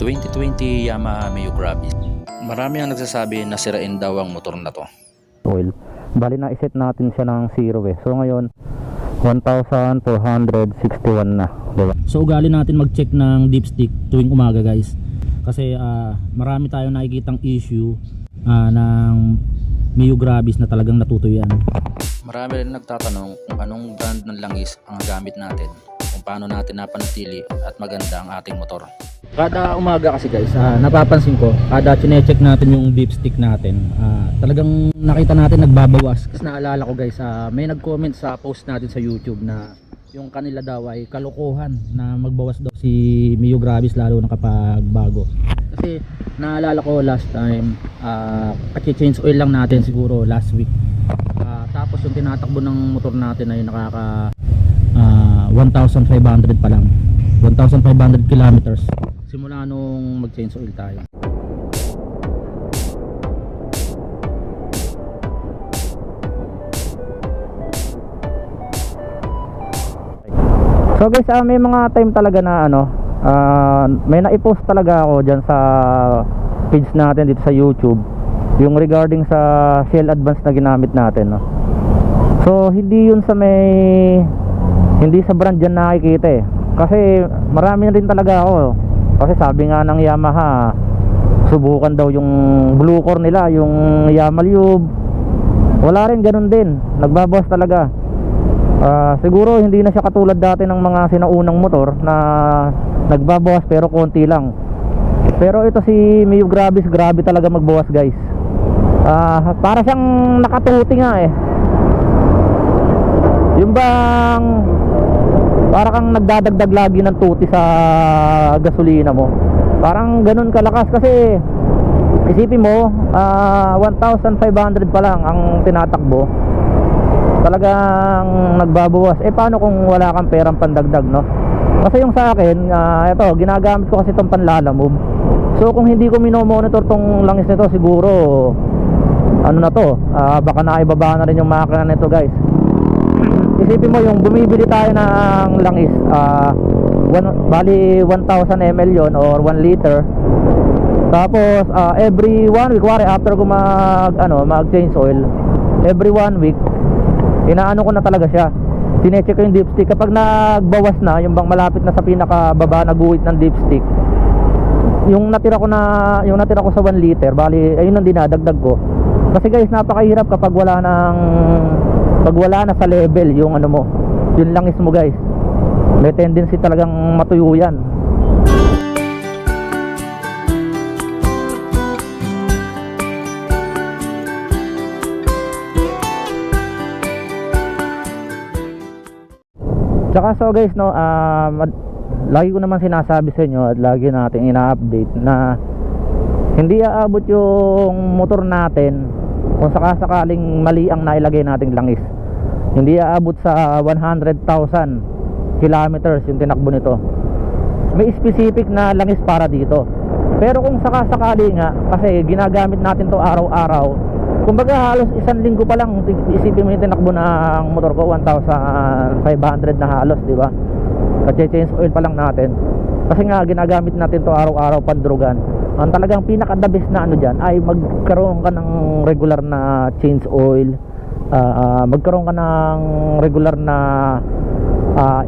2020 Yamaha Mio Gravis. Marami ang nagsasabi na sirain daw ang motor na to. Oil. Bali na iset natin siya ng 0 eh. So ngayon 1,461 na, diba? So ugali natin mag-check ng dipstick tuwing umaga, guys. Kasi marami tayong nakikitang issue ng Mio Gravis na talagang natutuyuan. Marami rin nagtatanong kung anong brand ng langis ang gamit natin, kung paano natin napanatili at maganda ang ating motor. Kada umaga kasi, guys, napapansin ko, kada chine-check natin yung dipstick natin, talagang nakita natin nagbabawas. Kasi naalala ko, guys, may nag-comment sa post natin sa YouTube na yung kanila daw ay kalokohan na magbawas daw si Mio Gravis lalo na kapag bago. Kasi naalala ko last time, kasi-change oil lang natin siguro last week. Tapos yung tinatakbo ng motor natin ay nakaka 1,500 pa lang, 1,500 kilometers simula nung mag-change oil tayo. So guys, may mga time talaga na may na-post talaga ako dyan sa page natin dito sa YouTube, yung regarding sa Shell Advance na ginamit natin, no? So hindi yun sa hindi sa brand dyan nakikita eh. Kasi marami na rin talaga ako. Kasi sabi nga ng Yamaha, subukan daw yung blue core nila, yung Yamalube. Wala rin, ganun din. Nagbabawas talaga. Siguro hindi na siya katulad dati ng mga sinaunang motor na nagbabawas pero konti lang. Pero ito si Mio Gravis, grabe talaga magbawas, guys. Para siyang nakatuti nga eh. Yung bang para kang nagdadagdag lagi ng tuti sa gasolina mo, parang ganun kalakas. Kasi isipin mo, 1,500 pa lang ang tinatakbo, talagang nagbabawas. Paano kung wala kang perang pandagdag, no? Kasi yung sa akin, ito, ginagamit ko kasi itong panlalamove. So kung hindi ko minomonitor tong langis nito, siguro ano na to, baka naibaba na rin yung makina nito, guys. Isipin mo, yung bumibili tayo ng langis, bali 1,000 ml yon or 1 liter. Tapos every 1 week, wari after ko mag change oil, every 1 week inaano ko na talaga siya, sinecheck ko yung dipstick. Kapag nagbawas na, yung bang malapit na sa pinakababa na guhit ng dipstick, yung natira ko sa 1 liter, bali ayun ang dinadagdag ko. Kasi guys, napakahirap kapag wala na sa level yung yung langis mo, guys. May tendency talagang matuyo yan. Tsaka so guys, no, lagi ko naman sinasabi sa inyo at lagi natin ina-update na hindi aabot yung motor natin kung sakasakaling mali ang nailagay nating langis. Hindi aabot sa 100,000 kilometers yung tinakbo nito. May specific na langis para dito. Pero kung sakasakali nga, kasi ginagamit natin to araw-araw, kumbaga halos isang linggo pa lang, isipin mo yung tinakbo ng motor ko, 1,500 na halos, di ba? Kasi change oil pa lang natin. Kasi nga ginagamit natin to araw-araw pandrugan. Ang talagang pinaka-the best na dyan ay magkaroon ka ng regular na change oil, magkaroon ka ng regular na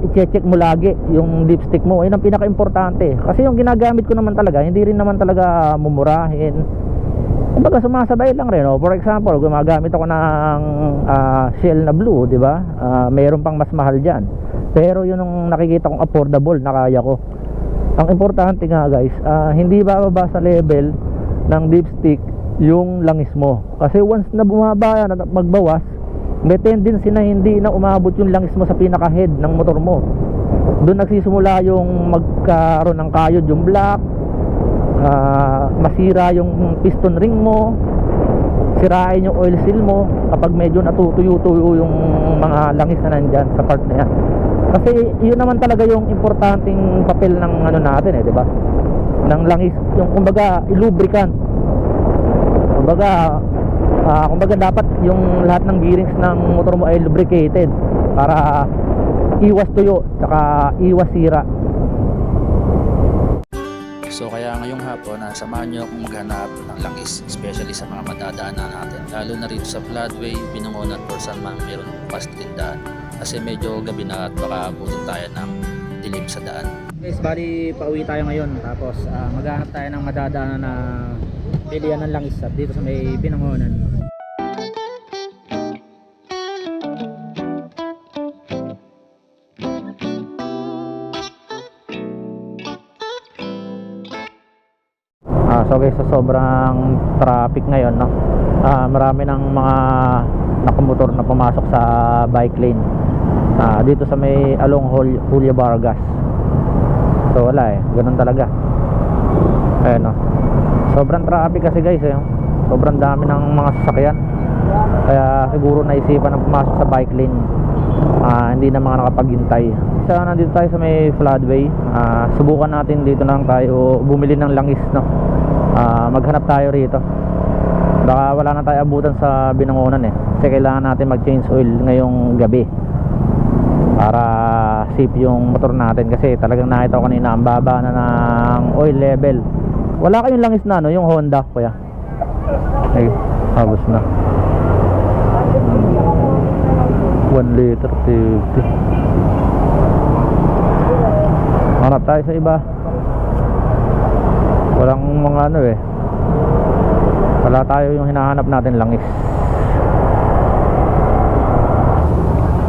i-check mo lagi yung dipstick mo. Yun ang pinaka-importante. Kasi yung ginagamit ko naman talaga, hindi rin naman talaga mumurahin. Kumbaga sumasabay lang rin, no? For example, gumagamit ako ng Shell na blue, di ba? Mayroon pang mas mahal dyan, pero yun ang nakikita kong affordable na kaya ko. Ang importante nga, guys, hindi bababa sa level ng dipstick yung langis mo. Kasi once na bumaba yan at magbawas, may tendency na hindi na umabot yung langis mo sa pinaka-head ng motor mo. Doon nagsisimula yung magkaroon ng kayod yung block, masira yung piston ring mo, sirain yung oil seal mo kapag medyo natutuyo-tuyo yung mga langis na nandyan sa part na yan. Kasi yun naman talaga yung importanteng papel ng natin, di ba? Ng langis, yung kumbaga lubricant. Kumbaga dapat yung lahat ng bearings ng motor mo ay lubricated para iwas tuyo, saka iwas sira. So kaya ngayong hapon, samahan nyo akong maghanap ng langis, especially sa mga madadaanan natin. Lalo na rito sa Floodway, Binangonan, or saan man meron fast tindahan. Kasi medyo gabi na at baka abutin tayo ng dilim sa daan. Guys, bali pauwi tayo ngayon. Tapos maghanap tayo ng madadaanan na pilihan ng langis dito sa may Binangonan. So guys, sa sobrang traffic ngayon, no, marami ng mga nakamotor na pumasok sa bike lane dito sa may along Julio Vargas. So wala ganun talaga. Ayan, no. Sobrang traffic kasi guys, sobrang dami ng mga sasakyan. Kaya siguro naisipan ng pumasok sa bike lane, hindi na mga nakapaghintay. So nandito tayo sa may Floodway. Subukan natin dito lang tayo bumili ng langis, no. Maghanap tayo rito. Baka wala na tayo abutan sa Binangonan kasi kailangan natin mag change oil ngayong gabi para safe yung motor natin. Kasi talagang nakita ko kanina ang baba na ng oil level. Wala kayong langis na yung Honda kuya? Ay, habos na 1 liter 50. Hanap tayo sa iba. Walang mga wala tayo yung hinahanap natin langis.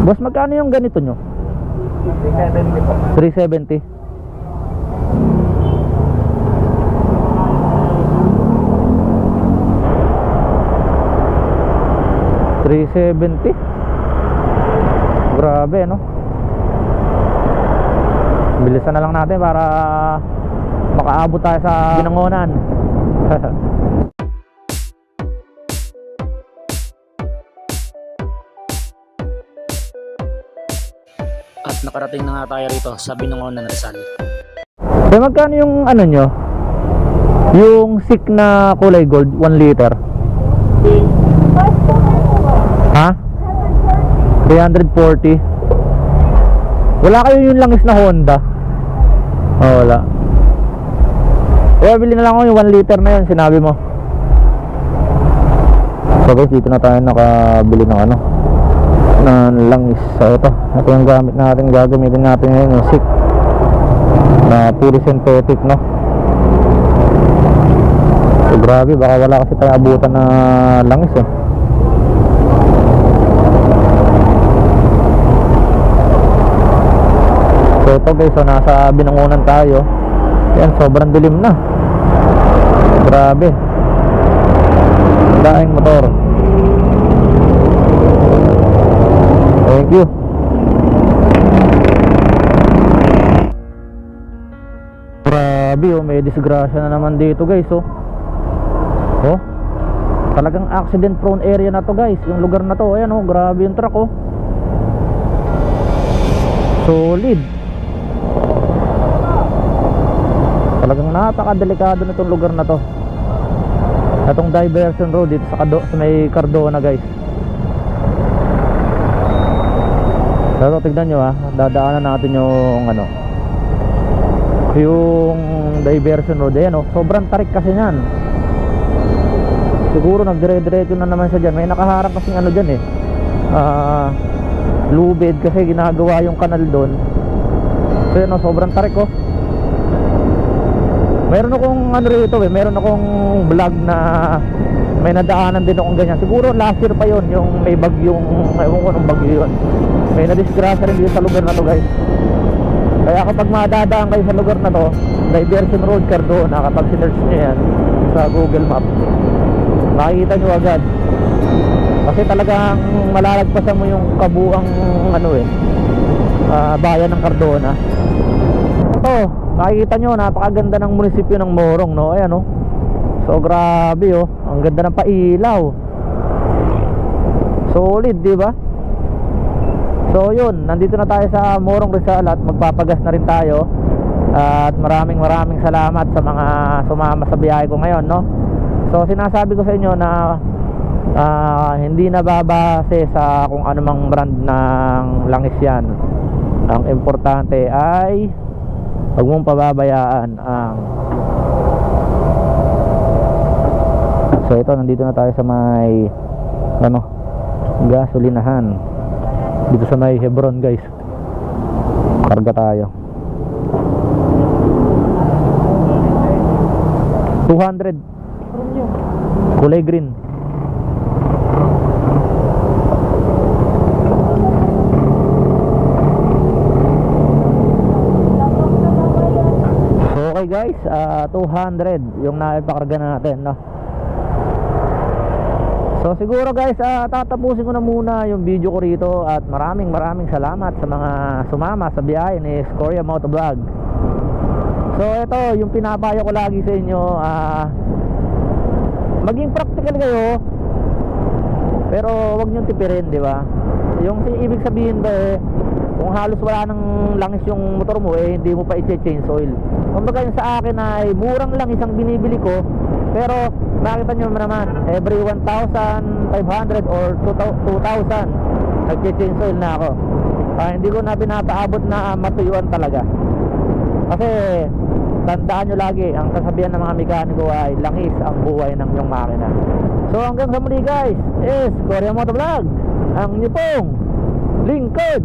Boss, magkano yung ganito nyo? 370 po. 370? Grabe, no? Bilisan na lang natin para makaabot tayo sa Binangonan. At nakarating na nga tayo rito sa Binangonan, Rizal. So magkano yung nyo? Yung sick na kulay gold, 1 liter. Ha? 340. Wala kayo yung langis na Honda? Oh, wala. Kaya bili na lang ako yung 1 liter na yun, sinabi mo. So guys, dito na tayo nakabili ng ng langis. So ito yung gamit natin, gagamitin natin ngayon yung sick na puro synthetic, no? So grabe, baka wala kasi tayo abutan na langis So ito guys, so nasa Binangonan tayo. Yan, sobrang dilim na. Grabe. Daing motor. Thank you. Grabe, may disgrasya na naman dito guys, talagang accident prone area na to guys, yung lugar na to. Ayan, grabe yung truck, solid. Talagang napakadelikado nitong lugar na to. Itong diversion road dito sa may Cardona guys. Pero tignan nyo, dadaanan natin yung diversion road. Ayan, sobrang tarik kasi yan. Siguro nagdire-diretso na naman siya dyan. May nakaharap kasing dyan lubid kasi ginagawa yung kanal doon. So yan, sobrang tarik. Meron akong rito, meron akong vlog na may nadaanan din akong ganyan. Siguro last year pa yon, yung may bagyong, ewan ko nung bagyo yun. May nadisgrasya rin dito sa lugar na to guys. Kaya kapag madadaan kayo sa lugar na to, Diversion Road, Cardona, kapag sinearch nyo yan sa Google Map, makikita nyo agad. Kasi talagang malalagpasan mo yung kabuang bayan ng Cardona. Ito, makikita nyo, napakaganda ng munisipyo ng Morong, no? Ayan, so grabe, ang ganda ng pailaw. Solid, di ba? So yun, nandito na tayo sa Morong Rizal at magpapagas na rin tayo. At maraming salamat sa mga sumama sa biyahe ko ngayon, no? So sinasabi ko sa inyo na hindi na babase sa kung anumang brand ng langis yan. Ang importante ay huwag mong pababayaan ang So ito, nandito na tayo sa may gasolinahan dito sa may Hebron, guys. Karga tayo. 200. Kulay green. So okay guys, 200 yung naipakarga natin, no? So siguro guys, tatapusin ko na muna yung video ko rito. At maraming salamat sa mga sumama sa biyahe ni Scoria Motovlog. So ito yung pinapayo ko lagi sa inyo, maging practical kayo, pero wag nyo tipirin, di ba? Yung ibig sabihin ba kung halos wala nang langis yung motor mo, hindi mo pa i-change oil. Kumbaga yung sa akin ay murang langis ang binibili ko, pero nakita nyo naman, every 1,500 or 2,000 nag-change oil na ako. Hindi ko na pinapaabot na matuyuan talaga. Kasi tandaan nyo lagi, ang kasabihan ng mga mekaniko ay langis ang buhay ng iyong makina. So hanggang sa muli guys, is Scoria Motovlog, ang inyong pong lingkod.